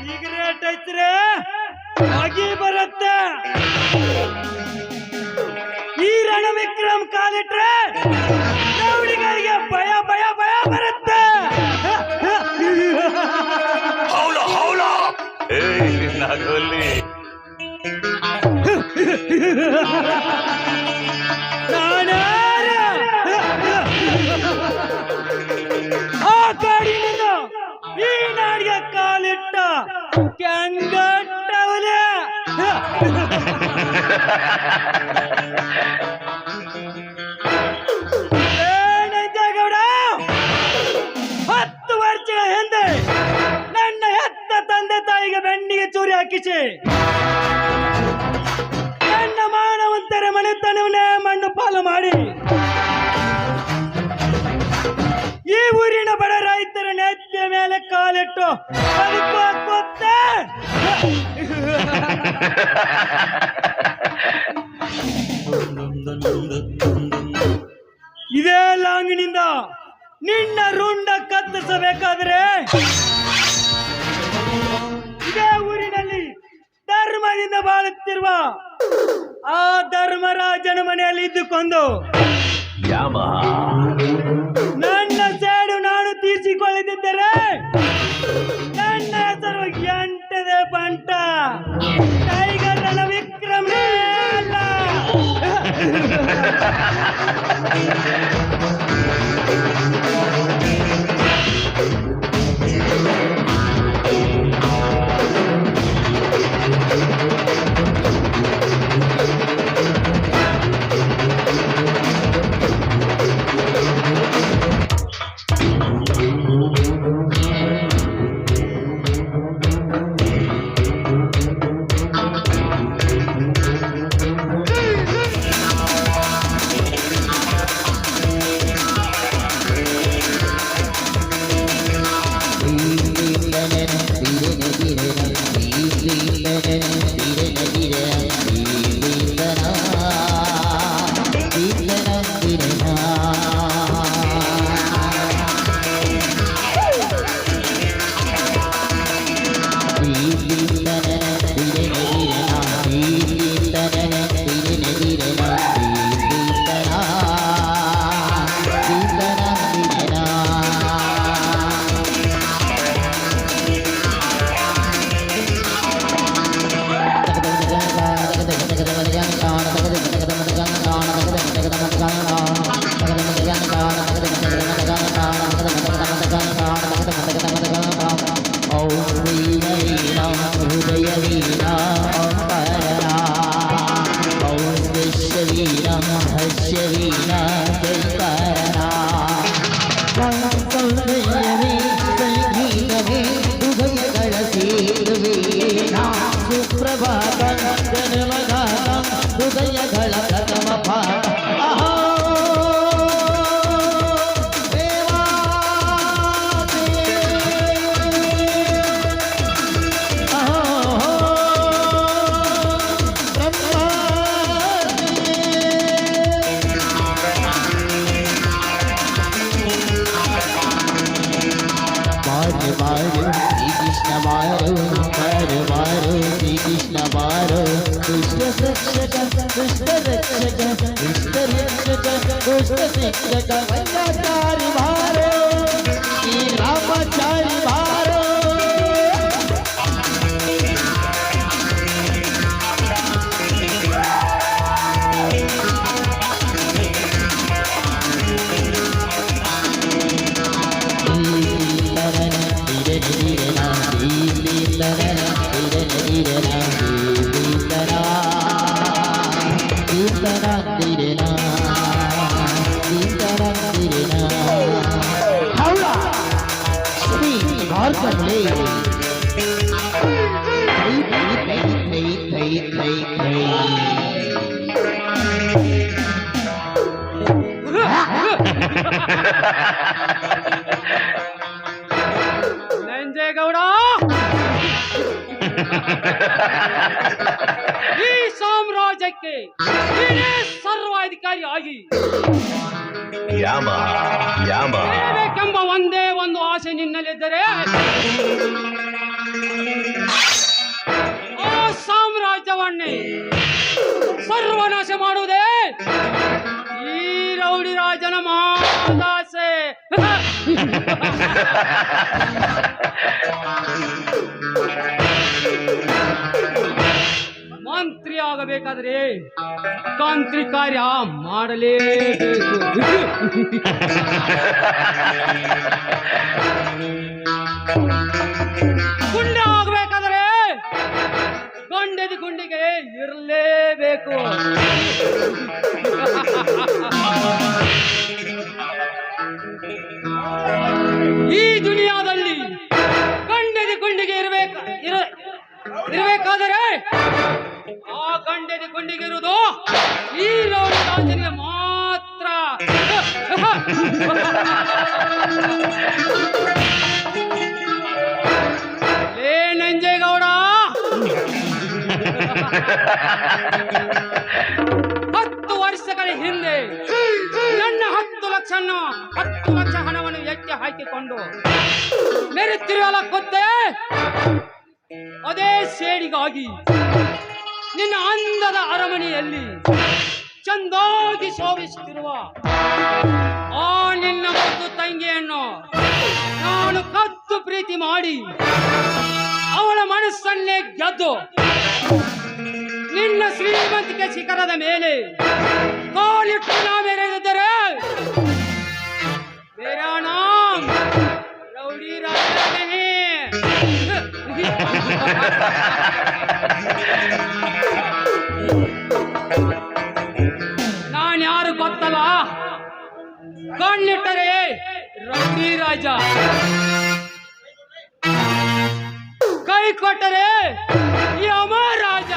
Cigarette ಐತ್ರೆ ಆಗಿ ಬರುತ್ತೆ. ಈ ರಣವಿಕ್ರಮ್ ಕಾಲಿಟ್ರೆ ರೌಡಿಗಳಿಗೆ ಭಯ ಭಯ ಭಯ ಬರುತ್ತೆ. ಹೌಲ ಹೌಲ ನಾಗವಲ್ಲಿ ಆ ಕಾಡಿನಿಂದ ಈ ನಾಡಿಗೆ ಕಾಲಿಟ್ಟ ಕೆಂಗಟ್ಟವನೇ. ಗೌಡ, 10 ವರ್ಷಗಳ ಹಿಂದೆ ನನ್ನ ಹೆತ್ತ ತಂದೆ ತಾಯಿಗೆ ಬೆನ್ನಿಗೆ ಚೂರಿ ಹಾಕಿಸಿ ನನ್ನ ಮಾನವಂತರ ಮನೆತನವನ್ನೇ ಮಣ್ಣು ಪಾಲು ಮಾಡಿ ಈ ಊರಿನ ಬಡ ರೈತರ ನೆತ್ತಿಯ ಮೇಲೆ ಕಾಲಿಟ್ಟು ಬದುಕುತ್ತೆ. ಇದೇ ಲಾಂಗಿನಿಂದ ನಿನ್ನ ರುಂಡ ಕತ್ತರಿಸಬೇಕಾದ್ರೆ ಇದೇ ಊರಿನಲ್ಲಿ ಧರ್ಮದಿಂದ ಬಾಳುತ್ತಿರುವ ಆ ಧರ್ಮರಾಜನ ಮನೆಯಲ್ಲಿ ಇದ್ದುಕೊಂಡು ನನ್ನ ಸೇಡು ನಾನು ತೀರಿಸಿಕೊಳ್ಳದಿದ್ದರೆ ನನ್ನ ಹೆಸರು ಎಂಟದೆ ಬಂಟ ಟೈಗರ್ ರಣವಿಕ್ರಮನೇ ಅಲ್ಲ. ನಂಜೇಗೌಡ, ಈ ಸಾಮ್ರಾಜ್ಯಕ್ಕೆ ನೀನೇ ಸರ್ವಾಧಿಕಾರಿ ಆಗಿ ಯಾಮ ಯಾಮ ಬೇಕೆಂಬ ಒಂದೇ ಒಂದು ಆಸೆ ನಿನ್ನಲ್ಲಿದ್ದರೆ ಆ ಸಾಮ್ರಾಜ್ಯವನ್ನೇ ಸರ್ವನಾಶ ಮಾಡುವುದೇ ಈ ರೌಡಿ ರಾಜನ ಮಹಾದಾಸೆ. ಮಂತ್ರಿ ಆಗಬೇಕಾದ್ರೆ ತಾಂತ್ರಿ ಕಾರ್ಯ ಮಾಡಲೇಬೇಕು. ಗುಂಡ ಆಗಬೇಕಾದ್ರೆ ಗಂಡದಿ ಗುಂಡಿಗೆ ಇರಲೇಬೇಕು. ಈ ದುನಿಯಾದಲ್ಲಿ ಗಂಡದಿ ಗುಂಡಿಗೆ ಇರಬೇಕಾದರೆ ಆ ಗಂಡದಿ ಗುಂಡಿಗೆ ಇರುವುದು ಈ ರೌಡಿ ರಾಜನಿಗೆ ಮಾತ್ರ. ಲೇ ನಂಜೇಗೌಡ, 10 ವರ್ಷಗಳ ಹಿಂದೆ ನನ್ನ 10 ಲಕ್ಷ ಹಣವನ್ನು ಎತ್ತಿ ಹಾಕಿಕೊಂಡು ಮೆರೆತಿರುವಲ್ಲ ಗೊತ್ತೇ? ಅದೇ ಸೇಡಿಗಾಗಿ ನಿನ್ನ ಅಂದದ ಅರಮನೆಯಲ್ಲಿ ಚಂದಾಗಿ ಶೋಭಿಸುತ್ತಿರುವ ಆ ನಿನ್ನ ಮತ್ತು ತಂಗಿಯನ್ನು ನಾನು ಕದ್ದು ಪ್ರೀತಿ ಮಾಡಿ ಅವಳ ಮನಸ್ಸನ್ನೇ ಗೆದ್ದು ನಿನ್ನ ಶ್ರೀಮಂತಿಕೆ ಶಿಖರದ ಮೇಲೆ ಕಾಲಿಟ್ಟು ನಾ ಮೆರೆದಿದ್ದರೆ ಮೇರಾ ನಾಮ್ ರೌಡಿ ರಾಜ ನಹೀ. ನಾನು ಯಾರು ಗೊತ್ತಲ್ಲ? ಕಣ್ಣಿಟ್ಟರೆ ರೌಡಿ ರಾಜ, ಕೈ ಕೊಟ್ಟರೆ ಯಮ ರಾಜ.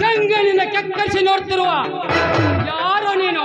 ಕೆಂಗನಿಂದ ಕೆಕ್ಕರಿಸಿ ನೋಡ್ತಿರುವ ಯಾರೋ ನೀನು?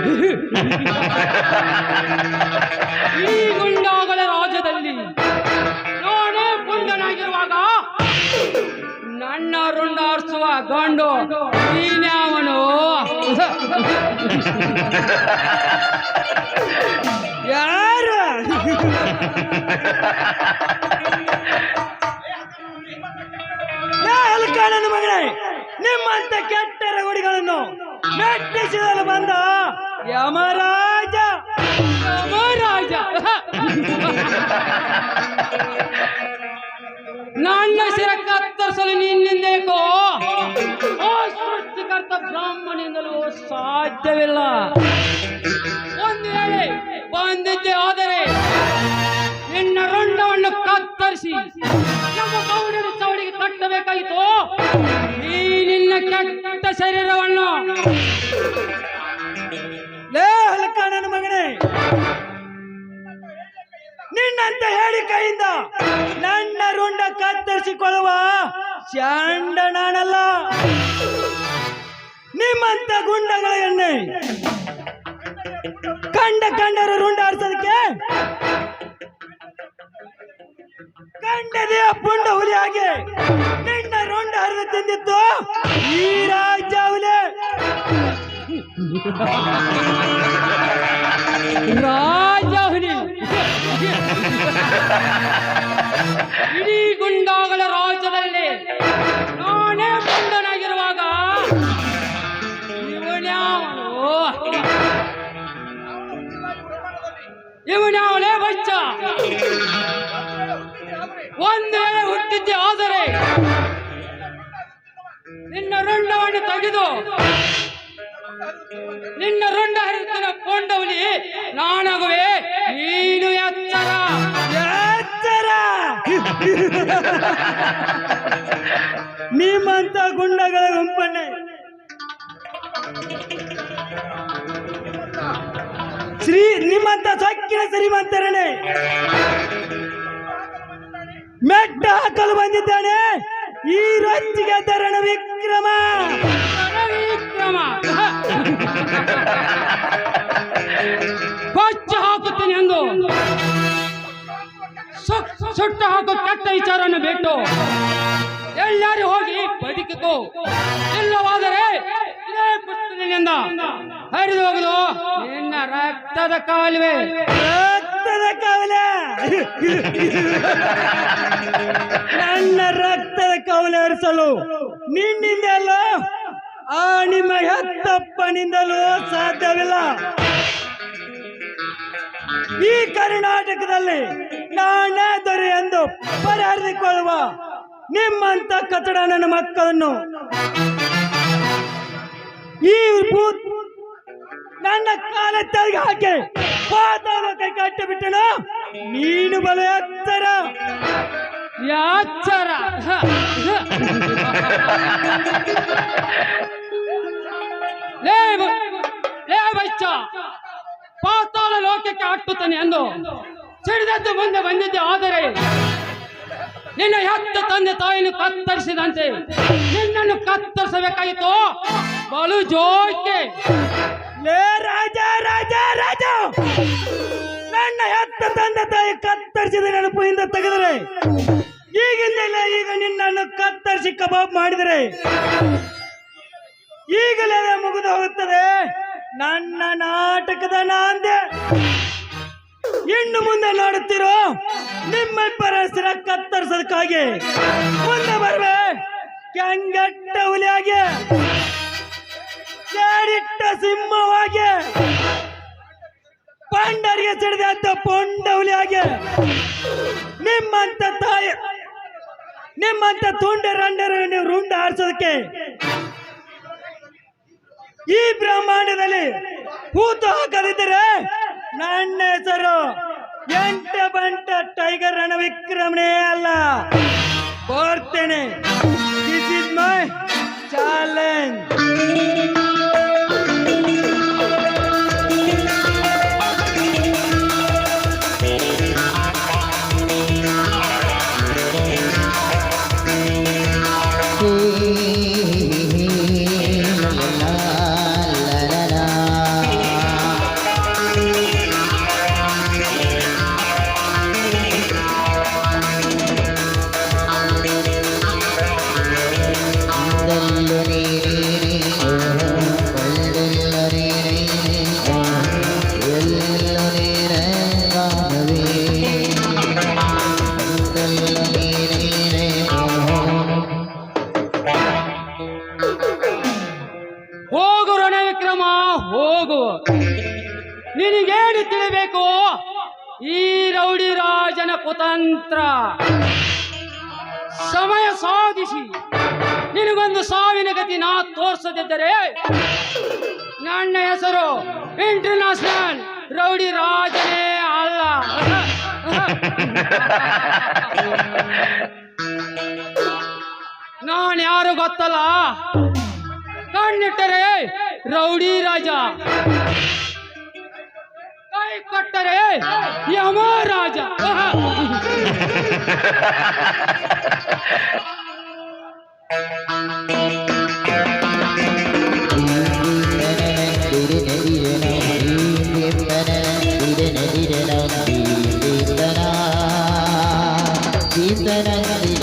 ಹುಲಿ ಈ ಗುಂಡಾಗಳ ರಾಜ್ಯದಲ್ಲಿ ನಾನೇ ಗುಂಡನಾಗಿರುವಾಗ ನನ್ನ ರುಂಡಾರಿಸುವ ಗಂಡು ನೀನ್ಯಾವನು? ಯಾರು? ನನ್ನ ಮಗನೇ, ನಿಮ್ಮಂತ ಕೆಟ್ಟ ರಗುಡಿಗಳನ್ನು ಮೆಟ್ಟಿಸಿದಲು ಬಂದ ಯಮರಾಜ. ಯಮರಾಜ ನನ್ನ ಶಿರ ಕತ್ತರಿಸಲು ನಿನ್ನಿಂದೇಕೋ ಆ ಸೃಷ್ಟಿಕರ್ತ ಬ್ರಾಹ್ಮಣಿಂದಲೂ ಸಾಧ್ಯವಿಲ್ಲ. ಒಂದು ವೇಳೆ ಬಂದಿದ್ದೆ ಆದರೆ ನಿನ್ನ ರುಂಡವನ್ನು ಕತ್ತರಿಸಿ ನಮ್ಮ ಗೌಡನ ಚೌಡಿಗೆ ಕಟ್ಟಬೇಕಾಯಿತು. ಈ ನಿನ್ನ ಕೆಟ್ಟ ಶರೀರವನ್ನು ಲೇ ಹಲಕ ನನ್ನ ಮಗನೇ, ನಿನ್ನಂತ ಹೇಳಿಕೆಯಿಂದ ನನ್ನ ರುಂಡ ಕತ್ತರಿಸಿಕೊಳ್ಳುವ ಚಾಂಡ ನಾನಲ್ಲ. ನಿಮ್ಮಂತ ಗುಂಡಗಳ ಎಣ್ಣೆ ಕಂಡರು ರುಂಡ ಆರಿಸೋದಕ್ಕೆ ಕಂಡದೆಯ ಪುಂಡ ಹುಲಿ ಹಾಗೆ ನಿನ್ನ ರುಂಡ ಹರಿದು ತಿಂದಿದ್ದು ಈ ರಾಜ್ಯ ಹುಲಿ. ರಾಜ ಹುಲಿ ಇಡೀ ಗುಂಡಾಗಳ ರಾಜ್ಯದಲ್ಲಿ ನಾನೇ ಗುಂಡನಾಗಿರುವಾಗ ಇವನ್ಯಾವನೇ ಬಚ್ಚ ಒಂದು ವೇಳೆ ಹುಟ್ಟಿದ್ದೆ ಆದರೆ ನಿನ್ನ ರುಂಡವನ್ನು ತೆಗೆದು ನಿನ್ನ ರುಂಡ ಹರಿತನ ಕೊಂಡವಲಿ ನಾನಾಗುವೆ. ನೀನು ಎಚ್ಚರ ಎಚ್ಚರ. ನಿಮ್ಮಂತ ಗುಂಡಗಳ ಗುಂಪನ್ನೇ ನಿಮ್ಮಂತ ಸೊಕ್ಕಿನ ಶ್ರೀಮಂತರನೇ ಮೆಟ್ಟ ಹಾಕಲು ಬಂದಿದ್ದಾನೆ ಈ ರೊಚ್ಚಿಗೆ ಧರಣ ವಿಕ್ರಮ. ವಿಕ್ರಮ ಕೊಚ್ಚ ಹಾಕುತ್ತೇನೆ ಎಂದು ಸುಟ್ಟು ಹಾಕೋ ಕೆಟ್ಟ ವಿಚಾರವನ್ನು ಬಿಟ್ಟು ಎಲ್ಲರೂ ಹೋಗಿ ಬದುಕಿಕೋ. ಇಲ್ಲವಾದರೆ ಇದೇ ಪುಸ್ತಕದಿಂದ ಹರಿದು ಹೋಗುದು ನಿನ್ನ ರಕ್ತದ ಕಾಲುವೆ. ರಕ್ತದ ಕಾವಲೆ ನನ್ನ ರಕ್ತದ ಕಾವಲೆ ಹರಿಸಲು ನಿನ್ನಿಂದಲ್ಲ ಆ ನಿಮ್ಮ ಹೆತ್ತಪ್ಪನಿಂದಲೂ ಸಾಧ್ಯವಿಲ್ಲ. ಈ ಕರ್ನಾಟಕದಲ್ಲಿ ನಾನೇ ದೊರೆ ಎಂದು ಪರಿಹರಿಸಿಕೊಳ್ಳುವ ನಿಮ್ಮಂತ ಕಚಡ ನನ್ನ ಮಕ್ಕಳನ್ನು ಈ ನನ್ನ ಕಾಲ ತೆಗೆದು ಹಾಕಿ ಪಾತಾಳ ಕೈ ಕಟ್ಟಿ ಬಿಟ್ಟನು. ನೀನು ಬಲ ಎತ್ತರ ಯಾಚರ ಲೇ ಬಚ್ಚ ಪಾತಾಳ ಲೋಕಕ್ಕೆ ಹಾಕುತ್ತಾನೆ ಎಂದು ಸಿಡಿದದ್ದು ಮುಂದೆ ಬಂದಿದ್ದೆ ಆದರೆ ನಿನ್ನ ಹೆತ್ತ ತಂದೆ ತಾಯಿಯನ್ನು ಕತ್ತರಿಸಿದಂತೆ ನಿನ್ನನ್ನು ಕತ್ತರಿಸಬೇಕಾಯಿತು. ಬಲು ಜೋಕೆ ಲೇ ರಾಜ ರಾಜ ರಾಜ, ನನ್ನ ಹೆತ್ತ ತಂದೆ ತಾಯಿ ಕತ್ತರಿಸಿದ ನೆನಪಿನಿಂದ ತೆಗೆದರೆ ಈಗಿಂದಲೇ ಈಗ ನಿನ್ನನ್ನು ಕತ್ತರಿಸಿ ಕಬಾಬ್ ಮಾಡಿದರೆ ಈಗಲೇ ಮುಗಿದು ಹೋಗುತ್ತದೆ ನನ್ನ ನಾಟಕದ ನಾಂದೆ. ಇನ್ನು ಮುಂದೆ ನೋಡುತ್ತಿರೋ ನಿಮ್ಮಿಬ್ಬರ ಹೆಸರ ಕತ್ತರಿಸೋದಕ್ಕಾಗಿ ಮುಂದೆ ಬರುವೆ ಕೆಂಗಟ್ಟ ಹುಲಿಯಾಗಿ, ಜಾಡಿಟ್ಟ ಸಿಂಹವಾಗಿ, ಪಂಡರಿಗೆ ಸಿಡಿದ ಪೊಂಡ ಹುಲಿಯಾಗಿ, ನಿಮ್ಮಂತ ತುಂಡ ರಂಡರ ನೀವು ರುಂಡ ಆರಿಸೋದಕ್ಕೆ ಈ ಬ್ರಹ್ಮಾಂಡದಲ್ಲಿ ಹೂತು ಹಾಕದಿದ್ದರೆ ನನ್ನ ಹೆಸರು ಎಂಟ ಬಂಟ ಟೈಗರ್ ರಣ ವಿಕ್ರಮನೇ ಅಲ್ಲ. ಕೋರ್ತೇನೆ. This is my challenge. ಕುತಂತ್ರ ಸಮಯ ಸಾಧಿಸಿ ನಿನಗೊಂದು ಸಾವಿನ ಗತಿ ನಾ ತೋರಿಸದಿದ್ದರೆ ನನ್ನ ಹೆಸರು ಇಂಟರ್ನ್ಯಾಷನಲ್ ರೌಡಿ ರಾಜನೇ ಅಲ್ಲ. ನಾನು ಯಾರು ಗೊತ್ತಲ್ಲ, ಕಣ್ಣಿಟ್ಟರೆ ರೌಡಿ ರಾಜ, ಕೈ ಕೊಟ್ಟರೆ ಯಮರಾಜ. Dina